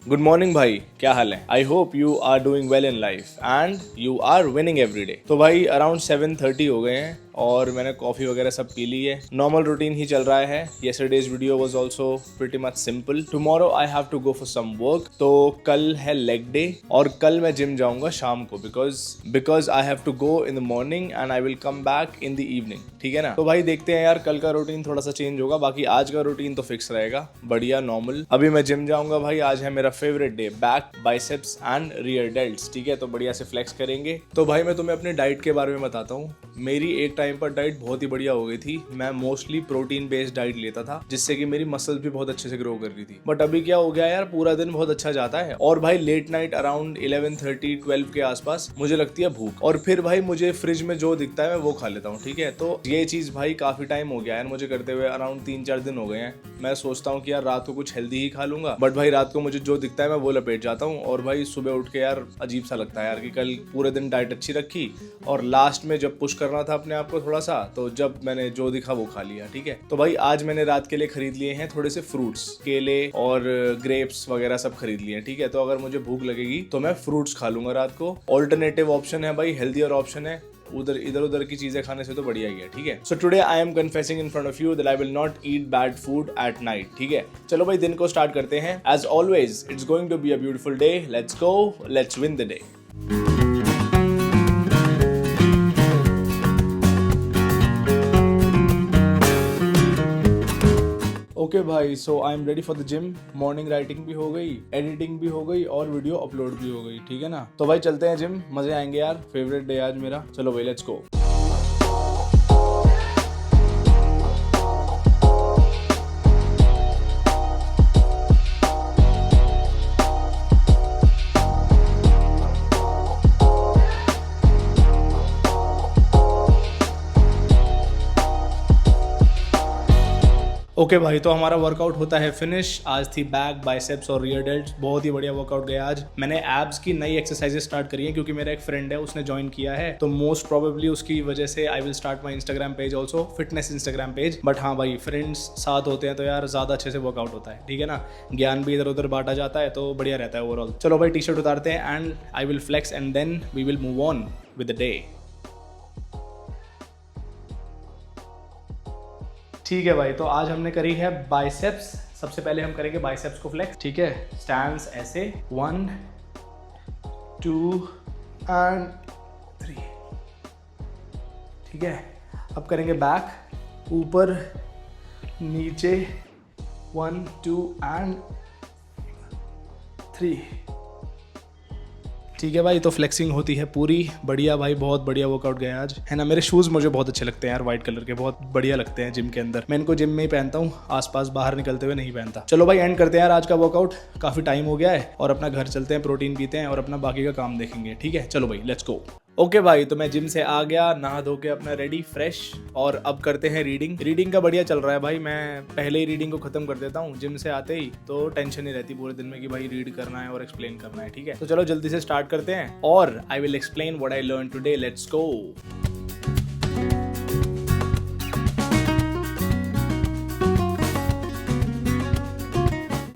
Good morning भाई, क्या हाल है? I hope you are doing well in life and you are winning every day. तो भाई अराउंड 7:30 हो गए हैं और मैंने कॉफी वगैरह सब पी ली है। नॉर्मल रूटीन ही चल रहा है। Yesterday's video was also pretty much simple. Tomorrow I have to go for some work. तो कल है लेग डे और कल मैं जिम जाऊंगा शाम को because I have to go in the morning and I will come back in the evening. ठीक है ना? तो भाई देखते हैं यार, कल का रूटीन थोड़ा सा चेंज होगा, बाकी आज का रूटीन तो फिक्स रहेगा, बढ़िया नॉर्मल। अभी मैं जिम जाऊंगा भाई। आज है मेरा favourite day, back, biceps and rear delts. ठीक है, तो बढ़िया से फ्लेक्स करेंगे। तो भाई मैं तुम्हें अपने डाइट के बारे में बताता हूँ। मेरी एक टाइम पर डाइट बहुत ही बढ़िया हो गई थी। मैं मोस्टली प्रोटीन बेस्ड डाइट लेता था, जिससे कि मेरी मसल्स भी बहुत अच्छे से ग्रो कर रही थी। बट अभी क्या हो गया यार, पूरा दिन बहुत अच्छा जाता है और भाई लेट नाइट अराउंड 11:30-12 के आसपास मुझे लगती है भूख, और फिर भाई मुझे फ्रिज में जो दिखता है मैं वो खा लेता हूँ। ठीक है, तो ये चीज भाई काफी टाइम हो गया यार मुझे करते हुए, अराउंड 3-4 दिन हो गए हैं। मैं सोचता हूँ कि यार रात को कुछ हेल्दी ही खा लूंगा, बट भाई रात को मुझे जो दिखता है मैं वो लपेट जाता हूँ। और भाई सुबह उठ के यार अजीब सा लगता है यार कि कल पूरे दिन डाइट अच्छी रखी और लास्ट में जब पुश करना था अपने आप को थोड़ा सा, तो जब मैंने जो दिखा वो खा लिया। ठीक है, तो भाई आज मैंने रात के लिए खरीद लिए हैं थोड़े से फ्रूट्स, केले और ग्रेप्स वगैरह सब खरीद लिए हैं। ठीक है, तो अगर मुझे भूख लगेगी तो मैं फ्रूट्स खा लूंगा रात को। ऑल्टरनेटिव ऑप्शन है भाई, हेल्दियर ऑप्शन है, इधर उधर की चीजें खाने से तो बढ़िया ही है। ठीक है, so today I am confessing in front of you that I will not eat bad food at night. ठीक है, चलो भाई दिन को स्टार्ट करते हैं। As always it's going to be a beautiful day. Let's go, let's win the day. Okay भाई, so I am ready for the gym. Morning writing भी हो गई, एडिटिंग भी हो गई और वीडियो अपलोड भी हो गई। ठीक है ना? तो भाई चलते हैं जिम, मजे आएंगे यार। फेवरेट डे आज मेरा। चलो भाई लेट्स गो। ओके भाई, तो हमारा वर्कआउट होता है फिनिश। आज थी बैक, बाइसेप्स और रियर डेल्ट्स। बहुत ही बढ़िया वर्कआउट गया आज। मैंने एब्स की नई एक्सरसाइजेस स्टार्ट करी है क्योंकि मेरा एक फ्रेंड है, उसने ज्वाइन किया है, तो मोस्ट प्रोबेबली उसकी वजह से I will start my Instagram page also, fitness Instagram page. But हाँ भाई, फ्रेंड्स साथ होते हैं तो यार ज्यादा अच्छे से वर्कआउट होता है। ठीक है ना? ज्ञान भी इधर उधर बांटा जाता है तो बढ़िया रहता है ओवरऑल। चलो भाई टी शर्ट उतारते हैं and I will flex and then we will move on with the day. ठीक है भाई, तो आज हमने करी है बाइसेप्स। सबसे पहले हम करेंगे बाइसेप्स को फ्लेक्स। ठीक है, स्टैंड्स ऐसे 1 2 एंड 3। ठीक है, अब करेंगे बैक, ऊपर नीचे 1 2 एंड 3। ठीक है भाई, तो फ्लेक्सिंग होती है पूरी बढ़िया भाई। बहुत बढ़िया वर्कआउट गया आज, है ना? मेरे शूज मुझे बहुत अच्छे लगते हैं यार, व्हाइट कलर के, बहुत बढ़िया लगते हैं जिम के अंदर। मैं इनको जिम में ही पहनता हूँ, आसपास बाहर निकलते हुए नहीं पहनता। चलो भाई एंड करते हैं यार आज का वर्कआउट, काफी टाइम हो गया है, और अपना घर चलते हैं, प्रोटीन पीते हैं और अपना बाकी का काम देखेंगे। ठीक है, चलो भाई लेट्स गो। ओके भाई, तो मैं जिम से आ गया, नहा धो के अपना रेडी फ्रेश, और अब करते हैं रीडिंग। रीडिंग का बढ़िया चल रहा है भाई। मैं पहले ही रीडिंग को खत्म कर देता हूँ जिम से आते ही, तो टेंशन नहीं रहती पूरे दिन में कि भाई रीड करना है और एक्सप्लेन करना है। ठीक है, तो चलो जल्दी से स्टार्ट करते हैं और I will explain what I learn today. Let's go.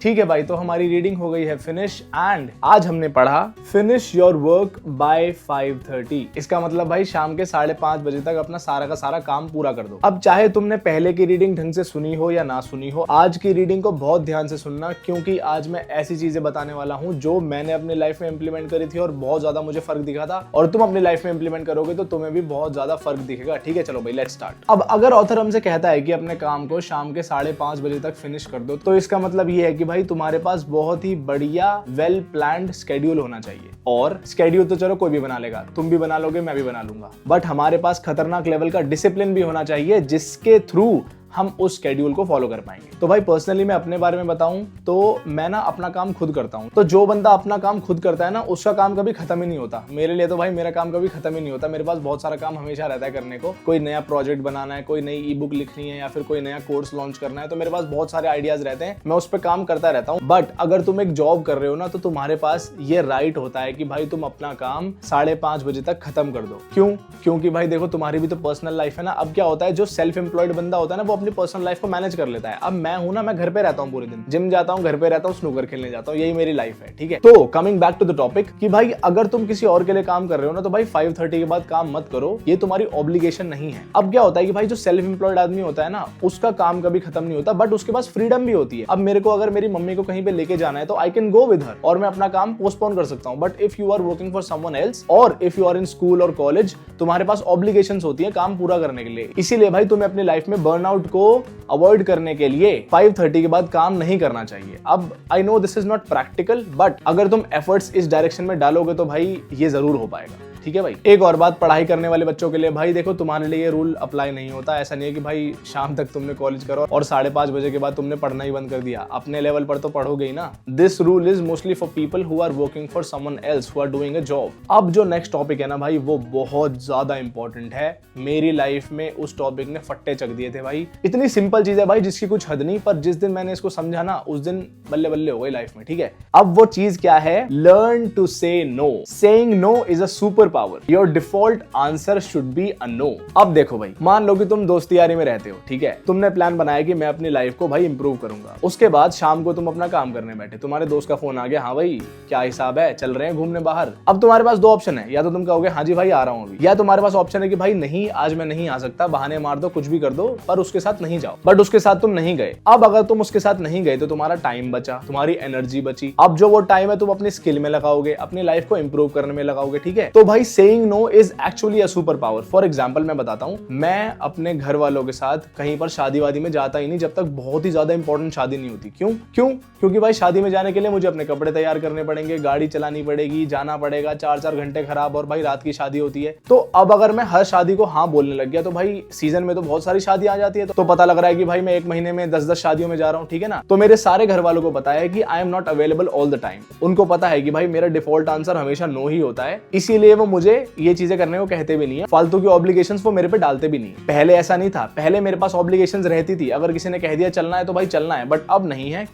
ठीक है भाई, तो हमारी रीडिंग हो गई है फिनिश एंड आज हमने पढ़ा फिनिश योर वर्क बाय 5:30। इसका मतलब भाई शाम के 5:30 बजे तक अपना सारा का सारा काम पूरा कर दो। अब चाहे तुमने पहले की रीडिंग ढंग से सुनी हो या ना सुनी हो, आज की रीडिंग को बहुत ध्यान से सुनना, क्योंकि आज मैं ऐसी चीजें बताने वाला हूँ जो मैंने अपनी लाइफ में इंप्लीमेंट करी थी और बहुत ज्यादा मुझे फर्क दिखा था, और तुम अपनी लाइफ में इंप्लीमेंट करोगे तो तुम्हें भी बहुत ज्यादा फर्क दिखेगा। ठीक है, चलो भाई लेट्स स्टार्ट। अब अगर ऑथर हमसे कहता है कि अपने काम को शाम के 5:30 बजे तक फिनिश कर दो, तो इसका मतलब ये है कि भाई तुम्हारे पास बहुत ही बढ़िया वेल प्लान्ड स्केड्यूल होना चाहिए। और स्केड्यूल तो चलो कोई भी बना लेगा, तुम भी बना लोगे, मैं भी बना लूंगा, बट हमारे पास खतरनाक लेवल का डिसिप्लिन भी होना चाहिए जिसके थ्रू हम उस शेड्यूल को फॉलो कर पाएंगे। तो भाई पर्सनली मैं अपने बारे में बताऊं तो मैं ना अपना काम खुद करता हूं। तो जो बंदा अपना काम खुद करता है ना, उसका काम कभी खत्म ही नहीं होता। मेरे लिए तो भाई मेरा काम कभी खत्म ही नहीं होता। मेरे पास बहुत सारा काम हमेशा रहता है करने को। कोई नया प्रोजेक्ट बनाना है, कोई नई ई बुक लिखनी है, या फिर कोई नया कोर्स लॉन्च करना है, तो मेरे पास बहुत सारे आइडियाज रहते हैं, मैं उस पर काम करता रहता हूँ। बट अगर तुम एक जॉब कर रहे हो ना, तो तुम्हारे पास ये राइट होता है कि भाई तुम अपना काम 5:30 बजे तक खत्म कर दो। क्यों? क्योंकि भाई देखो तुम्हारी भी तो पर्सनल लाइफ है ना। अब क्या होता है, जो सेल्फ एम्प्लॉयड बंदा होता है ना, वो अपनी पर्सनल लाइफ को मैनेज कर लेता है। अब मैं हूं ना, मैं घर पे रहता हूं पूरे दिन, जिम जाता हूं, घर पे रहता हूं, स्नूकर खेलने जाता हूं, यही मेरी लाइफ है, ठीक है। तो coming back to the topic कि भाई अगर तुम किसी और के लिए काम कर रहे हो ना, तो भाई 5:30 के बाद काम मत करो, ये तुम्हारी ऑब्लिगेशन नहीं है। अब क्या होता है कि भाई जो सेल्फ एम्प्लॉयड आदमी होता है ना, उसका काम कभी खत्म नहीं होता, बट उसके पास फ्रीडम भी होती है। अब मेरे को अगर मेरी मम्मी को कहीं पे लेके जाना है तो I can go with her और मैं अपना काम पोस्टपोन कर सकता हूं। But if you are working for someone else और if you are in school और कॉलेज, तुम्हारे पास ऑब्लिगेशंस होती है काम पूरा करने के लिए। इसीलिए भाई तुम्हें अपनी लाइफ में बर्नआउट को अवॉइड करने के लिए 5:30 के बाद काम नहीं करना चाहिए। अब I know this is not practical, but अगर तुम एफर्ट्स इस डायरेक्शन में डालोगे तो भाई ये जरूर हो पाएगा, ठीक है भाई। एक और बात पढ़ाई करने वाले बच्चों के लिए, भाई देखो तुम्हारे लिए ये रूल अप्लाई नहीं होता। ऐसा नहीं है कि भाई शाम तक तुमने कॉलेज करो और 5:30 बजे के बाद तुमने पढ़ना ही बंद कर दिया। अपने लेवल पर तो पढ़ोगे ही ना। This rule is mostly for people who are working for someone else who are doing a job. अब जो नेक्स्ट टॉपिक है ना भाई, वो बहुत ज्यादा इंपॉर्टेंट है। मेरी लाइफ में उस टॉपिक ने फट्टे चक दिए थे भाई। इतनी सिंपल चीज है भाई जिसकी कुछ हद नहीं, पर जिस दिन मैंने इसको समझा ना, उस दिन बल्ले बल्ले हो गई लाइफ में, ठीक है। अब वो चीज क्या है? Learn to say no. Saying no is a super power. Your default answer should be a no. अब देखो भाई, मान लो कि तुम दोस्ती यारी में रहते हो, ठीक है। तुमने प्लान बनाया कि मैं अपनी लाइफ को भाई इंप्रूव करूंगा। उसके बाद शाम को तुम अपना काम करने बैठे, तुम्हारे दोस्त का फोन आ गया, हाँ भाई क्या हिसाब है, चल रहे हैं घूमने बाहर। अब तुम्हारे पास दो ऑप्शन है, या तो तुम कहोगे हाँ जी भाई आ रहा हूं अभी, या तुम्हारे पास ऑप्शन है कि भाई नहीं आज मैं नहीं आ सकता, बहाने मार दो, कुछ भी कर दो, पर उसके साथ नहीं जाओ। बट उसके साथ तुम नहीं गए। अब अगर तुम उसके साथ नहीं गए तो तुम्हारा टाइम बचा, तुम्हारी एनर्जी बची। अब जो वो टाइम है तुम अपनी स्किल में लगाओगे, अपनी लाइफ को इंप्रूव करने में लगाओगे, ठीक है। तो भाई saying no is actually a super power. For example मैं बताता हूं, मैं अपने घर वालों के साथ कहीं पर शादी वादी में जाता ही नहीं जब तक बहुत ही ज्यादा इंपॉर्टेंट शादी नहीं होती। क्योंकि भाई शादी में जाने के लिए मुझे अपने कपड़े तैयार करने पड़ेंगे, गाड़ी चलानी पड़ेगी, जाना पड़ेगा, 4-4 घंटे खराब, और भाई रात की शादी होती है। तो अब अगर मैं हर शादी को हाँ बोलने लग गया तो भाई सीजन में तो बहुत सारी शादी आ जाती है, तो पता लग रहा है कि भाई मैं एक महीने में 10-10 शादियों में जा रहा हूँ, ठीक है ना। तो मेरे सारे घर वालों को पता है कि I am not available all the time. उनको पता है कि भाई मेरा डिफॉल्ट आंसर हमेशा नो ही होता है, इसीलिए वो मुझे ये चीजें करने को कहते भी नहीं है। फालतू की ऑब्लिगेशंस वो मेरे पे डालते भी नहीं। पहले ऐसा नहीं था, पहले मेरे पास ऑब्लिगेशंस रहती थी। अगर किसी ने कह दिया चलना है तो भाई चलना है, बट अब नहीं है।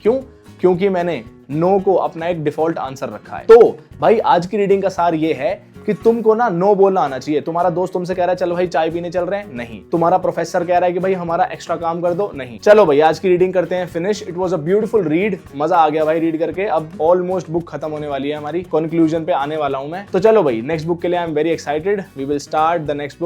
क्योंकि मैंने नो को अपना एक डिफॉल्ट आंसर रखा है। तो भाई आज की रीडिंग का सार ये है कि तुमको ना नो बोलना आना चाहिए। तुम्हारा दोस्त तुमसे कह रहा है चल भाई चाय पीने चल रहे हैं, नहीं। तुम्हारा प्रोफेसर कह रहा है कि भाई हमारा एक्स्ट्रा काम कर दो, नहीं। चलो भाई आज की रीडिंग करते हैं finish. It was a beautiful read, मजा आ गया भाई रीड करके। अब ऑलमोस्ट बुक खत्म होने वाली है हमारी, कंक्लूजन पे आने वाला हूं मैं। तो चलो भाई नेक्स्ट बुक के लिए I am very excited. We will start the next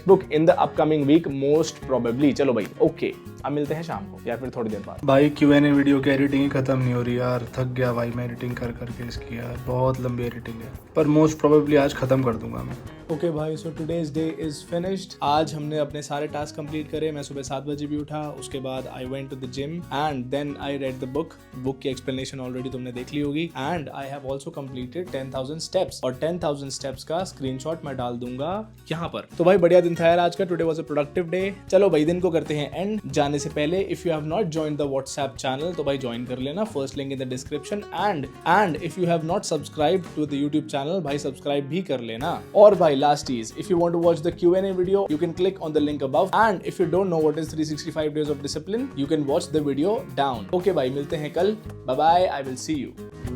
book in the upcoming week most probably. चलो भाई ओके, अब मिलते हैं शाम को या फिर थोड़ी देर बाद। भाई Q&A वीडियो की एडिटिंग ही खत्म नहीं हो रही यार, थक गया भाई मैं एडिटिंग कर करके इसकी यार, बहुत लंबी एडिटिंग है, पर मोस्ट प्रोबेबली आज खत्म कर दूंगा मैं। ओके भाई, so today's day is finished. आज हमने अपने सारे टास्क कंप्लीट करे। मैं सुबह 7 बजे भी उठा, उसके बाद I went to the gym and then I read the book की एक्सप्लेनेशन ऑलरेडी तुमने देख ली होगी। And I have also completed 10,000 steps, और 10,000 स्टेप्स का स्क्रीनशॉट मैं डाल दूंगा यहाँ पर। तो भाई बढ़िया दिन था यार आज का। Today was a productive day. चलो भाई दिन को करते हैं एंड। जाने से पहले if you have not joined the WhatsApp channel तो भाई ज्वाइन कर लेना, first link in the description. And if you have not subscribe to the YouTube channel, भाई सब्सक्राइब भी कर लेना। और भाई लास्ट चीज, if you want to watch the Q&A video, you can click on the link above. And if you don't know what is 365 days of discipline, you can watch the video down. Okay bye, मिलते हैं कल. Bye bye, I will see you.